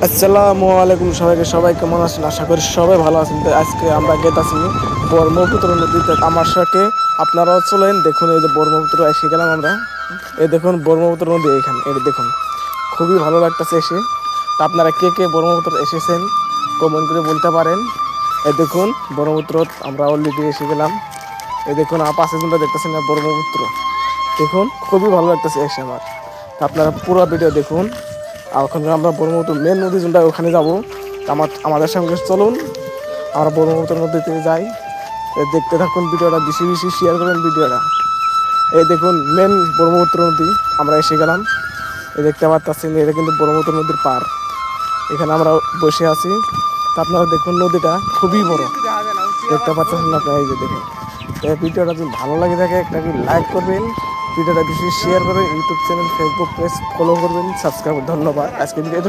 আসসালামু আলাইকুম সবাইকে, সবাই কেমন আছেন? আশা করি সবাই ভালো আছেন। তো আজকে আমরা গেতাছি ব্রহ্মপুত্র নদীতে আমার সাথে। আপনারাও চলেন, দেখুন এই যে ব্রহ্মপুত্র এসে গেলাম আমরা। এই দেখুন ব্রহ্মপুত্র নদী এইখানে, এই দেখুন খুবই ভালো লাগতেছে এসে। তা আপনারা কে কে ব্রহ্মপুত্র এসেছেন কমেন্ট করে বলতে পারেন। এই দেখুন ব্রহ্মপুত্র আমরা অলরেডি এসে গেলাম। এই দেখুন পাশে যেটা দেখতেছেন না ব্রহ্মপুত্র, দেখুন খুবই ভালো লাগতেছে এসে আমার। তা আপনারা পুরো ভিডিও দেখুন। আর ওখানে আমরা ব্রহ্মপুত্র মেন নদী যেটা ওখানে যাবো। আমাদের সঙ্গে চলুন, আমরা ব্রহ্মপুত্র নদীতে যাই। দেখতে থাকুন ভিডিওটা, বেশি বেশি শেয়ার করবেন ভিডিওটা। এই দেখুন মেন ব্রহ্মপুত্র নদী আমরা এসে গেলাম। এই দেখতে পাচ্ছেন এটা কিন্তু ব্রহ্মপুত্র নদীর পার, এখানে আমরা বসে আছি। তা আপনারা দেখুন নদীটা খুবই বড়, দেখতে পাচ্ছেন আপনারা। এই যে দেখুন, এই ভিডিওটা যদি ভালো লাগে থাকে একটা লাইক করবেন, ভিডিওটা বেশি শেয়ার করবেন, YouTube channel Facebook page follow করবেন, সাবস্ক্রাইব। ধন্যবাদ। আজকে ভিডিও